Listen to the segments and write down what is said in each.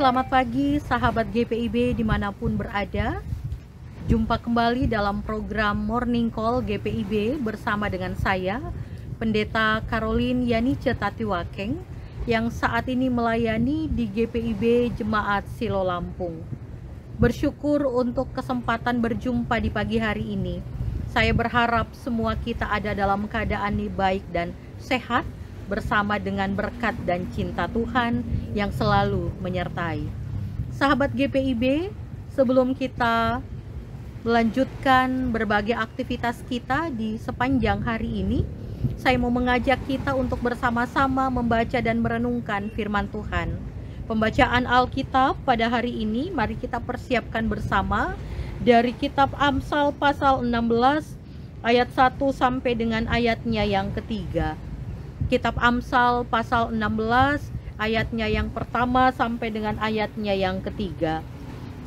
Selamat pagi sahabat GPIB dimanapun berada. Jumpa kembali dalam program Morning Call GPIB bersama dengan saya, Pendeta Caroline Yanice Tatiwakeng, yang saat ini melayani di GPIB Jemaat Silo Lampung. Bersyukur untuk kesempatan berjumpa di pagi hari ini. Saya berharap semua kita ada dalam keadaan baik dan sehat, bersama dengan berkat dan cinta Tuhan yang selalu menyertai. Sahabat GPIB, sebelum kita melanjutkan berbagai aktivitas kita di sepanjang hari ini, saya mau mengajak kita untuk bersama-sama membaca dan merenungkan firman Tuhan. Pembacaan Alkitab pada hari ini, mari kita persiapkan bersama dari kitab Amsal pasal 16 ayat 1 sampai dengan ayatnya yang ketiga. Kitab Amsal pasal 16 ayatnya yang pertama sampai dengan ayatnya yang ketiga.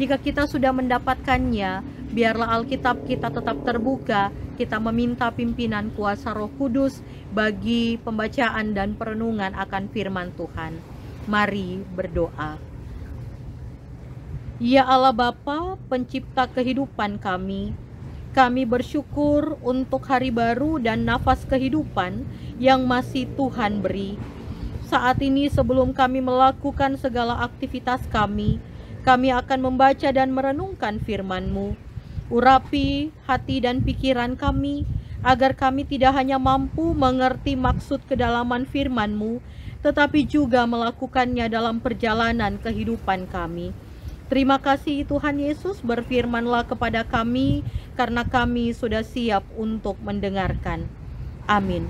Jika kita sudah mendapatkannya, biarlah Alkitab kita tetap terbuka. Kita meminta pimpinan kuasa Roh Kudus bagi pembacaan dan perenungan akan firman Tuhan. Mari berdoa. Ya Allah Bapa, pencipta kehidupan kami bersyukur untuk hari baru dan nafas kehidupan yang masih Tuhan beri. Saat ini sebelum kami melakukan segala aktivitas kami akan membaca dan merenungkan firman-Mu. Urapi hati dan pikiran kami, agar kami tidak hanya mampu mengerti maksud kedalaman firman-Mu, tetapi juga melakukannya dalam perjalanan kehidupan kami. Terima kasih Tuhan Yesus, berfirmanlah kepada kami, karena kami sudah siap untuk mendengarkan. Amin.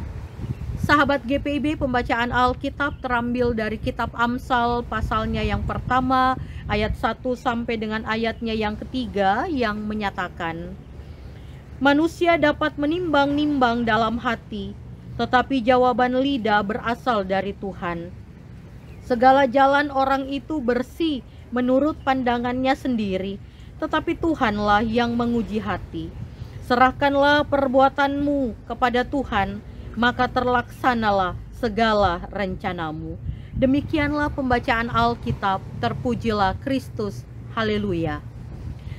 Sahabat GPIB, pembacaan Alkitab terambil dari kitab Amsal pasalnya yang pertama, ayat 1 sampai dengan ayatnya yang ketiga, yang menyatakan, manusia dapat menimbang-nimbang dalam hati, tetapi jawaban lidah berasal dari Tuhan. Segala jalan orang itu bersih menurut pandangannya sendiri, tetapi Tuhanlah yang menguji hati. Serahkanlah perbuatanmu kepada Tuhan, maka terlaksanalah segala rencanamu. Demikianlah pembacaan Alkitab. Terpujilah Kristus. Haleluya.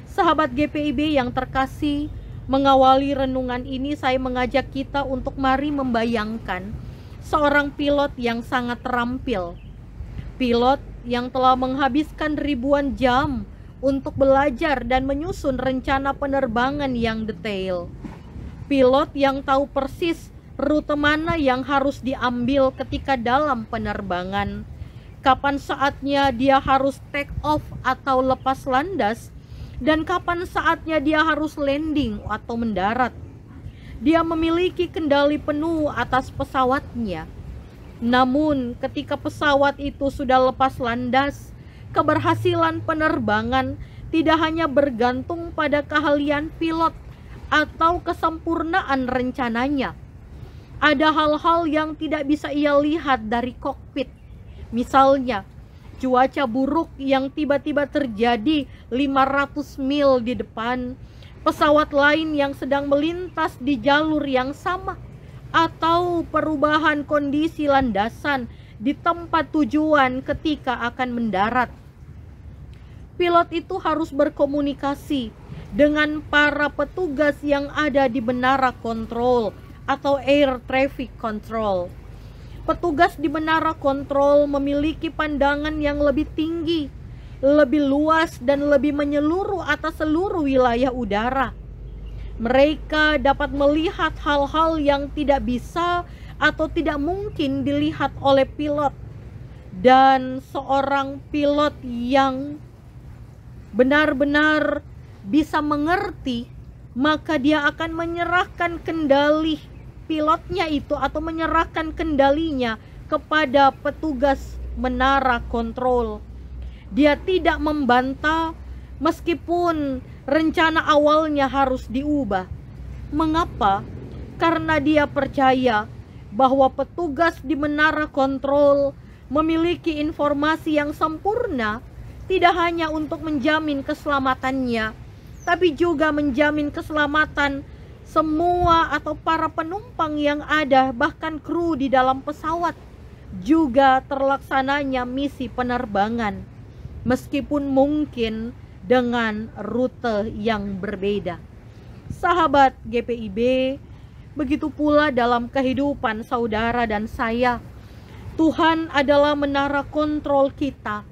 Sahabat GPIB yang terkasih, mengawali renungan ini saya mengajak kita untuk mari membayangkan seorang pilot yang sangat terampil. Pilot yang telah menghabiskan ribuan jam untuk belajar dan menyusun rencana penerbangan yang detail. Pilot yang tahu persis rute mana yang harus diambil ketika dalam penerbangan, kapan saatnya dia harus take off atau lepas landas, dan kapan saatnya dia harus landing atau mendarat. Dia memiliki kendali penuh atas pesawatnya. Namun ketika pesawat itu sudah lepas landas, keberhasilan penerbangan tidak hanya bergantung pada keahlian pilot atau kesempurnaan rencananya. Ada hal-hal yang tidak bisa ia lihat dari kokpit. Misalnya, cuaca buruk yang tiba-tiba terjadi 500 mil di depan, pesawat lain yang sedang melintas di jalur yang sama, atau perubahan kondisi landasan di tempat tujuan ketika akan mendarat. Pilot itu harus berkomunikasi dengan para petugas yang ada di menara kontrol atau air traffic control. Petugas di menara kontrol memiliki pandangan yang lebih tinggi, lebih luas dan lebih menyeluruh atas seluruh wilayah udara. Mereka dapat melihat hal-hal yang tidak bisa atau tidak mungkin dilihat oleh pilot. Dan seorang pilot yang benar-benar bisa mengerti, maka dia akan menyerahkan kendali pilotnya itu atau menyerahkan kendalinya kepada petugas menara kontrol. Dia tidak membantah meskipun rencana awalnya harus diubah. Mengapa? Karena dia percaya bahwa petugas di menara kontrol memiliki informasi yang sempurna, tidak hanya untuk menjamin keselamatannya, tapi juga menjamin keselamatan semua atau para penumpang yang ada, bahkan kru di dalam pesawat. Juga terlaksananya misi penerbangan. meskipun mungkin dengan rute yang berbeda. Sahabat GPIB, begitu pula dalam kehidupan saudara dan saya. Tuhan adalah menara kontrol kita.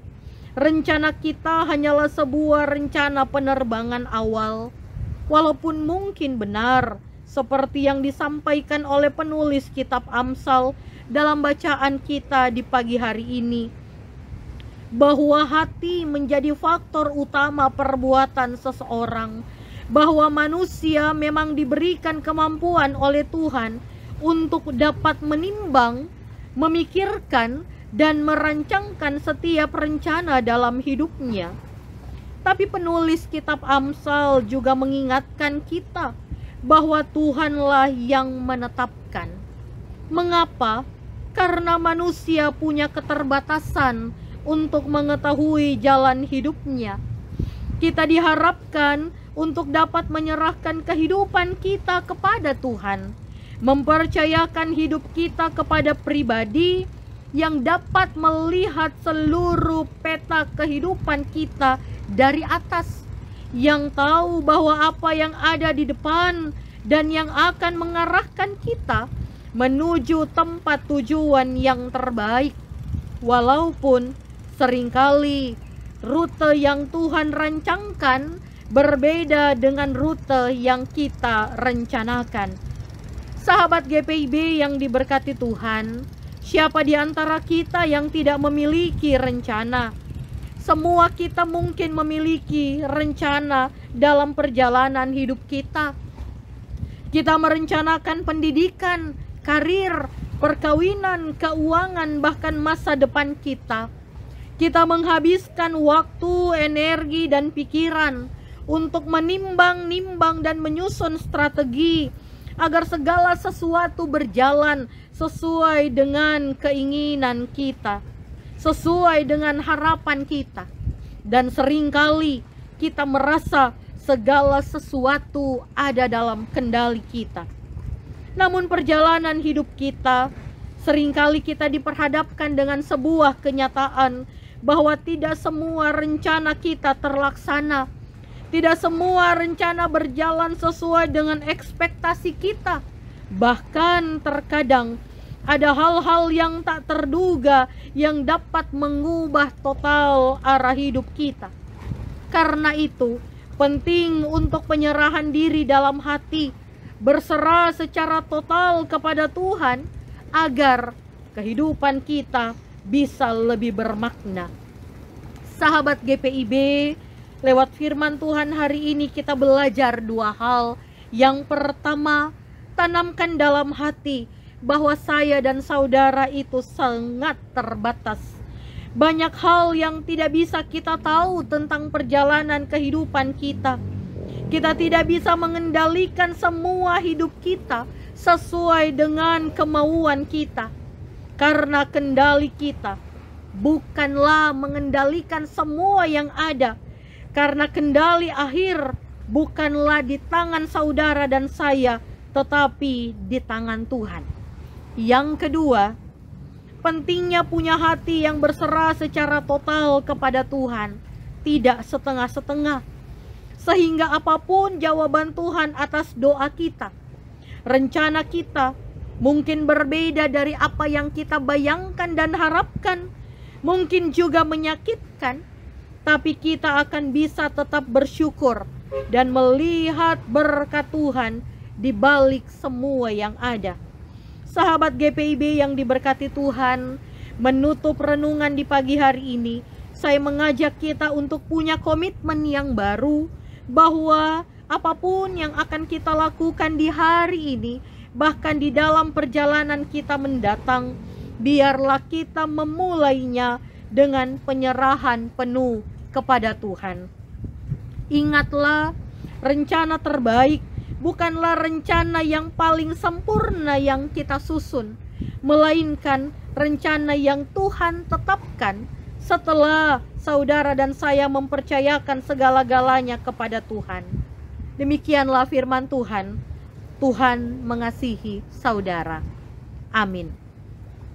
Rencana kita hanyalah sebuah rencana penerbangan awal. Walaupun mungkin benar, seperti yang disampaikan oleh penulis kitab Amsal dalam bacaan kita di pagi hari ini, bahwa hati menjadi faktor utama perbuatan seseorang, bahwa manusia memang diberikan kemampuan oleh Tuhan untuk dapat menimbang, memikirkan, dan merancangkan setiap rencana dalam hidupnya. Tapi penulis kitab Amsal juga mengingatkan kita bahwa Tuhanlah yang menetapkan. Mengapa? Karena manusia punya keterbatasan untuk mengetahui jalan hidupnya. Kita diharapkan untuk dapat menyerahkan kehidupan kita kepada Tuhan, mempercayakan hidup kita kepada pribadi yang dapat melihat seluruh peta kehidupan kita dari atas, yang tahu bahwa apa yang ada di depan dan yang akan mengarahkan kita menuju tempat tujuan yang terbaik. Walaupun seringkali rute yang Tuhan rancangkan berbeda dengan rute yang kita rencanakan. Sahabat GPIB yang diberkati Tuhan, siapa di antara kita yang tidak memiliki rencana? Semua kita mungkin memiliki rencana dalam perjalanan hidup kita. Kita merencanakan pendidikan, karir, perkawinan, keuangan, bahkan masa depan kita. Kita menghabiskan waktu, energi, dan pikiran untuk menimbang-nimbang dan menyusun strategi agar segala sesuatu berjalan sesuai dengan keinginan kita, sesuai dengan harapan kita. Dan seringkali kita merasa segala sesuatu ada dalam kendali kita. Namun perjalanan hidup kita, seringkali kita diperhadapkan dengan sebuah kenyataan bahwa tidak semua rencana kita terlaksana. Tidak semua rencana berjalan sesuai dengan ekspektasi kita. Bahkan terkadang ada hal-hal yang tak terduga yang dapat mengubah total arah hidup kita. Karena itu, penting untuk penyerahan diri dalam hati, berserah secara total kepada Tuhan agar kehidupan kita bisa lebih bermakna. Sahabat GPIB, lewat firman Tuhan hari ini kita belajar dua hal. Yang pertama, tanamkan dalam hati bahwa saya dan saudara itu sangat terbatas. Banyak hal yang tidak bisa kita tahu tentang perjalanan kehidupan kita. Kita tidak bisa mengendalikan semua hidup kita sesuai dengan kemauan kita. Karena kendali kita bukanlah mengendalikan semua yang ada. Karena kendali akhir bukanlah di tangan saudara dan saya, tetapi di tangan Tuhan. Yang kedua, pentingnya punya hati yang berserah secara total kepada Tuhan, tidak setengah-setengah. Sehingga apapun jawaban Tuhan atas doa kita, rencana kita mungkin berbeda dari apa yang kita bayangkan dan harapkan, mungkin juga menyakitkan, tapi kita akan bisa tetap bersyukur dan melihat berkat Tuhan di balik semua yang ada. Sahabat GPIB yang diberkati Tuhan, menutup renungan di pagi hari ini, saya mengajak kita untuk punya komitmen yang baru, bahwa apapun yang akan kita lakukan di hari ini, bahkan di dalam perjalanan kita mendatang, biarlah kita memulainya dengan penyerahan penuh kepada Tuhan. Ingatlah, rencana terbaik bukanlah rencana yang paling sempurna yang kita susun, melainkan rencana yang Tuhan tetapkan setelah saudara dan saya mempercayakan segala-galanya kepada Tuhan. Demikianlah firman Tuhan. Tuhan mengasihi saudara. Amin.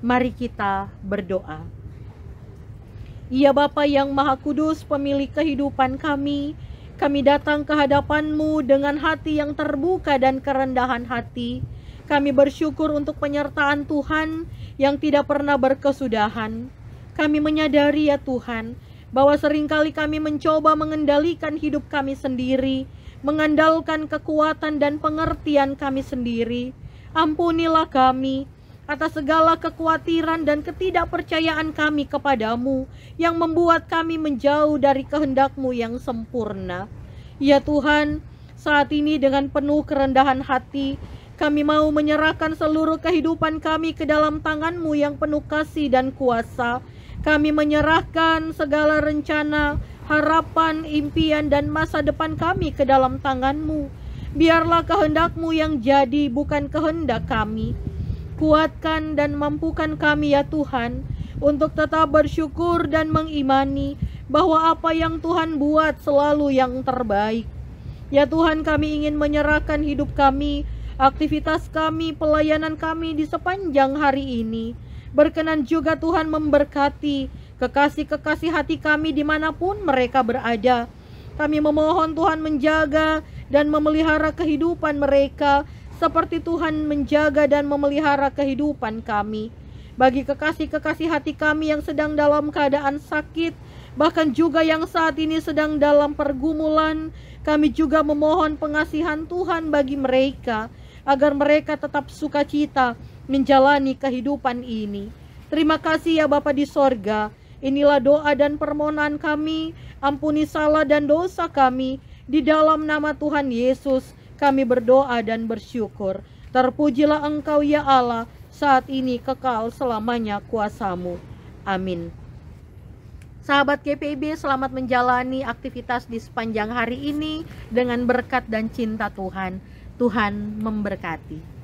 Mari kita berdoa. Ya Bapa yang Maha Kudus, pemilik kehidupan kami datang ke hadapan-Mu dengan hati yang terbuka dan kerendahan hati. Kami bersyukur untuk penyertaan Tuhan yang tidak pernah berkesudahan. Kami menyadari ya Tuhan, bahwa seringkali kami mencoba mengendalikan hidup kami sendiri, mengandalkan kekuatan dan pengertian kami sendiri. Ampunilah kami atas segala kekhawatiran dan ketidakpercayaan kami kepadamu yang membuat kami menjauh dari kehendak-Mu yang sempurna. Ya Tuhan, saat ini dengan penuh kerendahan hati, kami mau menyerahkan seluruh kehidupan kami ke dalam tangan-Mu yang penuh kasih dan kuasa. Kami menyerahkan segala rencana, harapan, impian, dan masa depan kami ke dalam tangan-Mu. Biarlah kehendak-Mu yang jadi, bukan kehendak kami. Kuatkan dan mampukan kami ya Tuhan, untuk tetap bersyukur dan mengimani bahwa apa yang Tuhan buat selalu yang terbaik. Ya Tuhan, kami ingin menyerahkan hidup kami, aktivitas kami, pelayanan kami di sepanjang hari ini. Berkenan juga Tuhan memberkati kekasih-kekasih hati kami dimanapun mereka berada. Kami memohon Tuhan menjaga dan memelihara kehidupan mereka, seperti Tuhan menjaga dan memelihara kehidupan kami. Bagi kekasih-kekasih hati kami yang sedang dalam keadaan sakit, bahkan juga yang saat ini sedang dalam pergumulan, kami juga memohon pengasihan Tuhan bagi mereka, agar mereka tetap sukacita menjalani kehidupan ini. Terima kasih ya Bapa di sorga. Inilah doa dan permohonan kami. Ampuni salah dan dosa kami. Di dalam nama Tuhan Yesus kami berdoa dan bersyukur. Terpujilah Engkau ya Allah, saat ini kekal selamanya kuasa-Mu. Amin. Sahabat GPIB, selamat menjalani aktivitas di sepanjang hari ini dengan berkat dan cinta Tuhan. Tuhan memberkati.